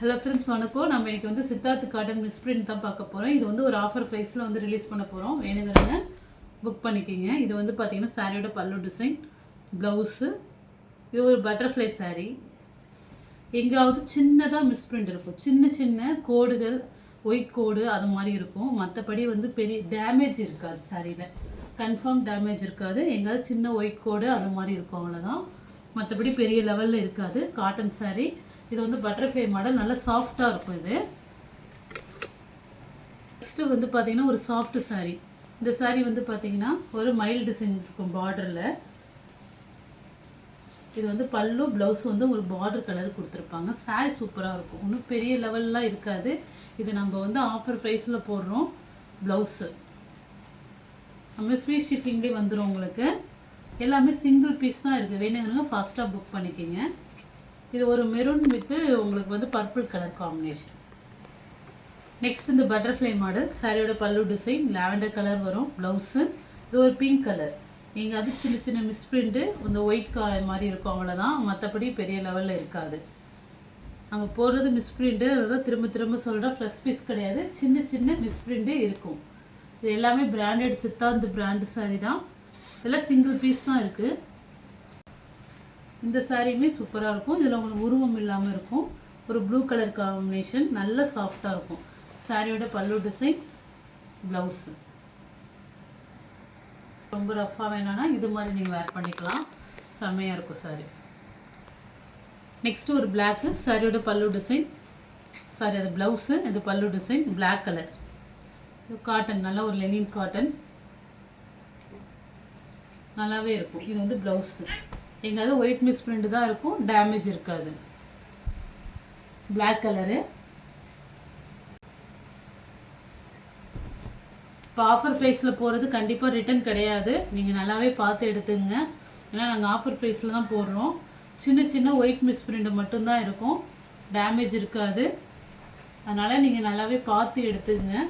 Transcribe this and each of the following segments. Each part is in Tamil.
ஹலோ ஃப்ரெண்ட்ஸ், வணக்கம். நம்ம இன்றைக்கி வந்து சித்தார்த் காட்டன் மிஸ்பிரிண்ட் தான் பார்க்க போகிறோம். இது வந்து ஒரு ஆஃபர் ப்ரைஸில் வந்து ரிலீஸ் பண்ண போகிறோம். வேணுங்கிறவங்க புக் பண்ணிக்கிங்க. இது வந்து பார்த்திங்கன்னா சாரியோட பல்லு டிசைன், ப்ளவுஸு. இது ஒரு பட்டர்ஃப்ளை சாரீ. எங்காவது சின்னதாக மிஸ்பிரிண்ட் இருக்கும், சின்ன சின்ன கோடுகள், ஒயிட் கோடு அது மாதிரி இருக்கும். மற்றபடி வந்து பெரிய டேமேஜ் இருக்காது சாரியில், கன்ஃபார்ம் டேமேஜ் இருக்காது. எங்காவது சின்ன ஒயிட் கோடு அது மாதிரி இருக்கும், அவ்வளோதான். மற்றபடி பெரிய லெவலில் இருக்காது. காட்டன் சாரீ. இது வந்து பட்டர்ஃப்ளை மாடல், நல்லா சாஃப்டாக இருக்கும். இது நெக்ஸ்ட்டு வந்து பார்த்திங்கன்னா ஒரு சாஃப்ட் சாரீ. இந்த சாரீ வந்து பார்த்திங்கன்னா ஒரு மைல்டு டிசைன் இருக்கும் பார்டரில். இது வந்து பல்லு, ப்ளவுஸ் வந்து ஒரு பார்டர் கலர் கொடுத்துருப்பாங்க. சாரீ சூப்பராக இருக்கும், ஒன்றும் பெரிய லெவல்லாம் இருக்காது. இது நம்ம வந்து ஆஃபர் ப்ரைஸில் போடுறோம். ப்ளவுஸு நம்ம ஃப்ரீ ஷிப்பிங்லேயே வந்துடும் உங்களுக்கு. எல்லாமே சிங்கிள் பீஸ் தான் இருக்குது. வேணுங்கிறவங்க ஃபாஸ்ட்டாக புக் பண்ணிக்கிங்க. இது ஒரு மெரூன் வித்து உங்களுக்கு வந்து பர்பிள் கலர் காம்பினேஷன். நெக்ஸ்ட் இந்த பட்டர்ஃப்ளை மாடல் சாரியோட பல்லு டிசைன் லாவெண்டர் கலர் வரும். ப்ளவுஸு இது ஒரு பிங்க் கலர். நீங்கள் அது சின்ன சின்ன மிஸ்பிரிண்ட்டு இந்த ஒயிட் மாதிரி இருக்கும், அவ்வளோதான். மற்றபடி பெரிய லெவலில் இருக்காது. நம்ம போடுறது மிஸ்பிரிண்ட்டு, அதான் திரும்ப திரும்ப சொல்கிறோம், ஃப்ரெஷ் பீஸ் கிடையாது, சின்ன சின்ன மிஸ்பிரிண்ட்டு இருக்கும். இது எல்லாமே பிராண்டட் சித்தார்த் பிராண்டு சாரீ தான். இதெல்லாம் சிங்கிள் பீஸ் தான் இருக்குது. இந்த சாரியுமே சூப்பராக இருக்கும். இதில் உங்களுக்கு உருவம் இல்லாமல் இருக்கும். ஒரு ப்ளூ கலர் காம்பினேஷன், நல்ல சாஃப்டாக இருக்கும். சாரியோட பல்லு டிசைன், ப்ளவுஸு. ரொம்ப ரஃப்பாக வேணான்னா இது மாதிரி நீங்கள் வேர் பண்ணிக்கலாம், செம்மையாக இருக்கும் சாரி. நெக்ஸ்ட்டு ஒரு பிளாக்கு, சாரியோட பல்லு டிசைன், சாரி அது ப்ளவுஸு, இது பல்லு டிசைன், பிளாக் கலர். இது காட்டன், நல்லா ஒரு லெனின் காட்டன், நல்லாவே இருக்கும். இது வந்து ப்ளவுஸு. எங்காவது ஒயிட் மிஸ்பிரிண்ட் தான் இருக்கும், டேமேஜ் இருக்காது. Black colour. இப்போ ஆஃபர் ப்ரைஸில் போகிறது கண்டிப்பாக ரிட்டன் கிடையாது. நீங்கள் நல்லாவே பார்த்து எடுத்துங்க. ஏன்னா நாங்கள் ஆஃபர் ப்ரைஸில் தான் போடுறோம். சின்ன சின்ன ஒயிட் மிஸ்பிரிண்ட் மட்டும்தான் இருக்கும், டேமேஜ் இருக்காது. அதனால் நீங்கள் நல்லாவே பார்த்து எடுத்துங்க.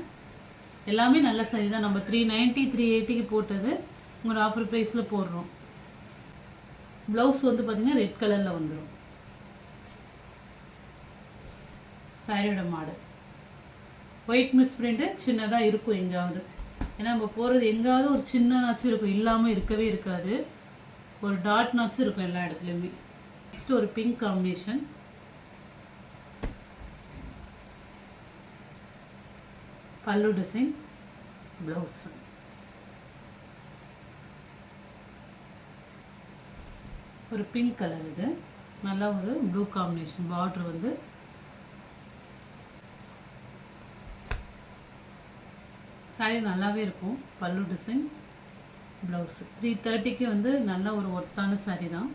எல்லாமே நல்ல சரி தான். நம்ம 390 380க்கு போட்டது உங்களோட ஆஃபர் ப்ரைஸில் போடுறோம். ப்ளவுஸ் வந்து பார்த்திங்கன்னா ரெட் கலரில் வந்துடும். சாரியோட மாடல் ஒயிட் மிஸ்பிரிண்ட்டு சின்னதாக இருக்கும் எங்காவது. ஏன்னா நம்ம போகிறது எங்காவது ஒரு சின்னனாச்சும் இருக்கும், இல்லாமல் இருக்கவே இருக்காது. ஒரு டாட்னாச்சும் இருக்கும் எல்லா இடத்துலையுமே. நெக்ஸ்ட் ஒரு பிங்க் காம்பினேஷன், பல்லு டிசைன், ப்ளவுஸ். ஒரு பிங்க் கலர். இது நல்லா ஒரு ப்ளூ காம்பினேஷன். பார்டர் வந்து சாரி நல்லாவே இருக்கும். பல்லு டிசைன், ப்ளவுஸு. 330க்கு வந்து நல்ல ஒரு ஒர்த்தான சாரீ தான்.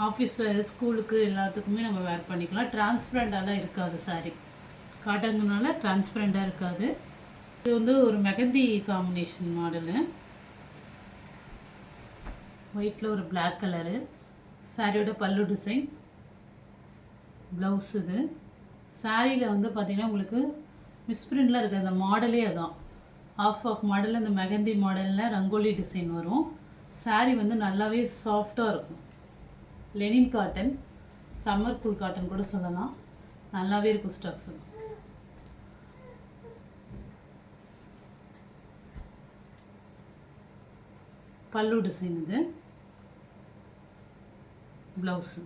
ஆஃபீஸ் வேறு, ஸ்கூலுக்கு எல்லாத்துக்குமே நம்ம வேர் பண்ணிக்கலாம். டிரான்ஸ்பரண்டாலாம் இருக்காது சாரீ, காட்டனுனால டிரான்ஸ்பரண்டாக இருக்காது. இது வந்து ஒரு மெகந்தி காம்பினேஷன் மாடலு. ஒயிட்டில் ஒரு பிளாக் கலரு. சாரியோட பல்லு டிசைன், ப்ளவுஸ். இது சாரியில் வந்து பார்த்திங்கன்னா உங்களுக்கு மிஸ்பிரிண்டில் இருக்குது, அந்த மாடலே அதான். ஆஃப் மாடலில் இந்த மெகந்தி மாடலில் ரங்கோலி டிசைன் வரும். சாரி வந்து நல்லாவே சாஃப்டாக இருக்கும். Lenin cotton, summer cool cotton கூட சொல்லலாம். நல்லாவே இருக்கும் ஸ்டஃப்பு. பல்லு டிசைன். இது ப்ளவுஸு.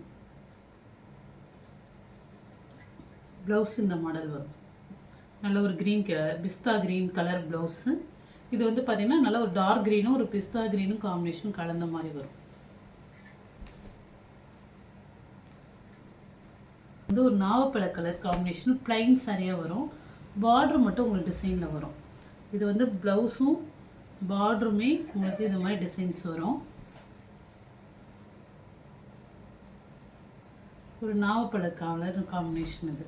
ப்ளவுஸ் இந்த மாடல் வரும். நல்ல ஒரு க்ரீன் கலர், பிஸ்தா க்ரீன் கலர் ப்ளவுஸு. இது வந்து பார்த்திங்கன்னா நல்ல ஒரு டார்க் க்ரீனும் ஒரு பிஸ்தா க்ரீனும் காம்பினேஷன் கலந்த மாதிரி வரும். வந்து ஒரு நாவப்பழ கலர் காம்பினேஷன், பிளைன் சரியாக வரும். பார்ட்ரு மட்டும் உங்களுக்கு டிசைனில் வரும். இது வந்து ப்ளவுஸும் பார்டருமே உங்களுக்கு இது மாதிரி டிசைன்ஸ் வரும். ஒரு நாவப்பழ கலர் காம்பினேஷன். இது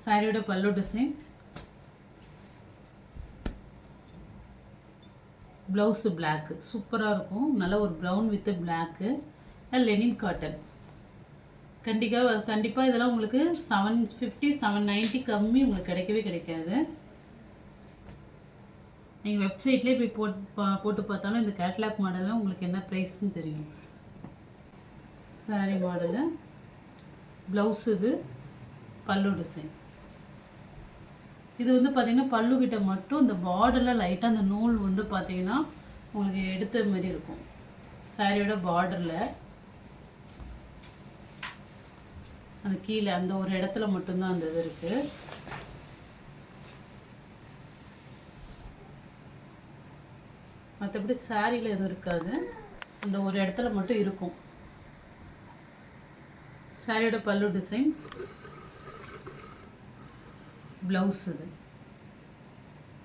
சாரியோட பல்லு டிசைன், ப்ளவுஸு பிளாக்கு. சூப்பராக இருக்கும். நல்ல ஒரு brown with block, Lenin cotton. கண்டிப்பாக இதெல்லாம் உங்களுக்கு 750 790 கம்மி உங்களுக்கு கிடைக்கவே கிடைக்காது. நீங்கள் வெப்சைட்லேயே போய் போட்டு பார்த்தாலும் இந்த கேட்லாக் மாடலில் உங்களுக்கு என்ன ப்ரைஸ்ன்னு தெரியும். saree மாடலு, ப்ளவுஸ் இது, பல்லு டிசைன். இது வந்து பார்த்தீங்கன்னா பல்லு கிட்ட மட்டும் இந்த பார்டரில் லைட்டாக அந்த நூல் வந்து பார்த்தீங்கன்னா உங்களுக்கு எடுத்த மாதிரி இருக்கும். சாரியோட பார்டரில் அந்த கீழே அந்த ஒரு இடத்துல மட்டும்தான் அந்த இது இருக்குது. மற்றபடி சாரியில் எதுவும் இருக்காது, அந்த ஒரு இடத்துல மட்டும் இருக்கும். சாரியோட பல்லு டிசைன், ப்ளவுஸ் இது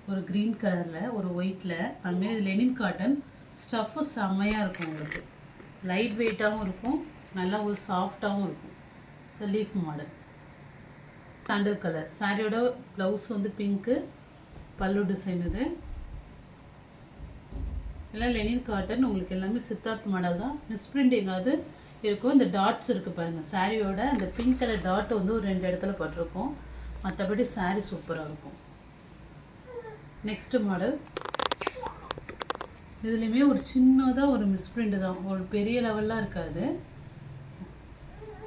ஒரு க்ரீன் கலரில் ஒரு ஒயிட்டில். அதுமாரி இது லெனின் காட்டன் ஸ்டஃப்பு செம்மையாக இருக்கும். உங்களுக்கு லைட் வெயிட்டாகவும் இருக்கும், நல்லா ஒரு சாஃப்டாகவும் இருக்கும். இது லீஃப் மாடல் சாண்டல் கலர். சாரியோட ப்ளவுஸ் வந்து பிங்க்கு, பல்லு டிசைன் இது எல்லாம் லெனின் காட்டன். உங்களுக்கு எல்லாமே சித்தார்த் மாடல் தான். மிஸ்பிரிண்ட் எங்காவது இருக்கும். இந்த டாட்ஸ் இருக்குது பாருங்கள், சாரியோட அந்த பிங்க் கலர் டாட் வந்து ஒரு 2 இடத்துல பட்டிருக்கும். மற்றபடி சாரீ சூப்பராக இருக்கும். Next model. இதுலேயுமே ஒரு சின்னதாக ஒரு மிஸ்பிரிண்ட் தான், ஒரு பெரிய லெவல்லாம் இருக்காது,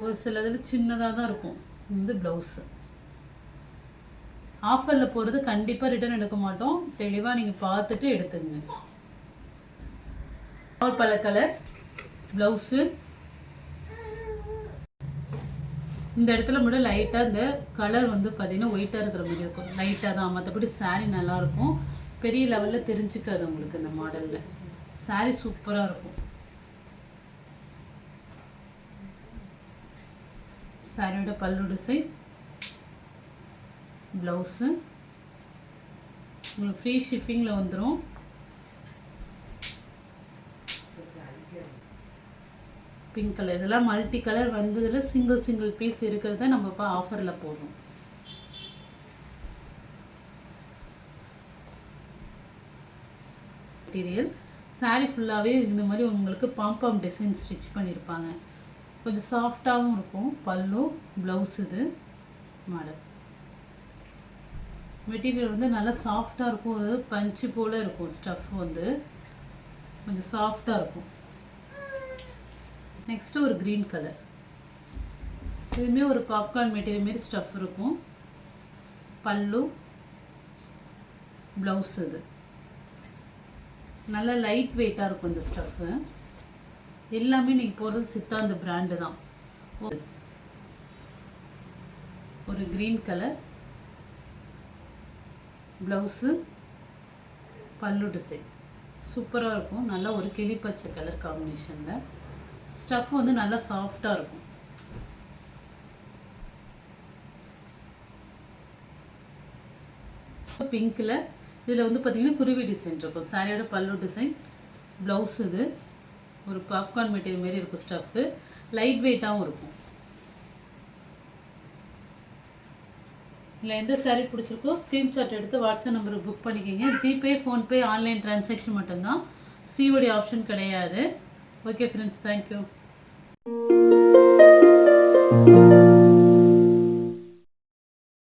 ஒரு சில இதில் சின்னதாக தான் இருக்கும். இது ப்ளவுஸு. ஆஃபரில் போகிறது கண்டிப்பாக ரிட்டர்ன் எடுக்க மாட்டோம், தெளிவாக நீங்கள் பார்த்துட்டு எடுத்துங்க. பல கலர் ப்ளவுஸு. இந்த இடத்துல மட்டும் லைட்டாக இந்த கலர் வந்து பார்த்தீங்கன்னா ஒயிட்டாக இருக்கிற மாதிரி இருக்கும், லைட்டாக தான். மற்றபடி சாரீ நல்லாயிருக்கும், பெரிய லெவலில் தெரிஞ்சுக்காது உங்களுக்கு. இந்த மாடலில் சாரீ சூப்பராக இருக்கும். சாரியோட பல்லு டிசைன், ப்ளவுஸு உங்களுக்கு ஃப்ரீ ஷிப்பிங்கில் வந்துடும். Pink colour. இதெல்லாம் மல்டி கலர் வந்ததில் சிங்கிள் பீஸ் இருக்கிறத நம்ம இப்போ ஆஃபரில் போடுறோம். மெட்டீரியல் சாரீ ஃபுல்லாகவே இந்த மாதிரி உங்களுக்கு பாம்பாம் டிசைன் ஸ்டிச் பண்ணியிருப்பாங்க. கொஞ்சம் சாஃப்டாகவும் இருக்கும். பல்லு, ப்ளவுஸ் இது மாடல். மெட்டீரியல் வந்து நல்லா சாஃப்டாக இருக்கும், ஒரு பஞ்சு போல் இருக்கும். ஸ்டஃப் வந்து கொஞ்சம் சாஃப்டாக இருக்கும். நெக்ஸ்ட்டு ஒரு க்ரீன் கலர். இதுவுமே ஒரு பாப்கார்ன் மெட்டீரியல் மாரி ஸ்டஃப் இருக்கும். பல்லு, ப்ளவுஸ் இது நல்லா லைட் வெயிட்டாக இருக்கும். இந்த ஸ்டஃப்பு எல்லாமே நீங்கள் போடுறது சித்தார்த் பிராண்டு தான். ஒரு க்ரீன் கலர் ப்ளவுஸு, பல்லு டிசைன் சூப்பராக இருக்கும். நல்லா ஒரு கிளி பச்சை கலர் காம்பினேஷனில். ஸ்டஃப் வந்து நல்லா சாஃப்டாக இருக்கும். பிங்க்கில் இதில் வந்து பார்த்திங்கன்னா குருவி டிசைன் இருக்கும். சாரியோட பல்லு டிசைன், ப்ளவுஸ் இது ஒரு பாப்கார்ன் மெட்டீரியல் மாரி இருக்கும். ஸ்டஃப்பு லைட் வெயிட்டாகவும் இருக்கும். இல்லை எந்த சாரீ பிடிச்சிருக்கோ ஸ்க்ரீன்ஷாட் எடுத்து வாட்ஸ்அப் நம்பருக்கு புக் பண்ணிக்கிங்க. ஜிபே, ஃபோன்பே, ஆன்லைன் ட்ரான்சாக்ஷன் மட்டும்தான், சிஓடி ஆப்ஷன் கிடையாது. Okay friends, thank you.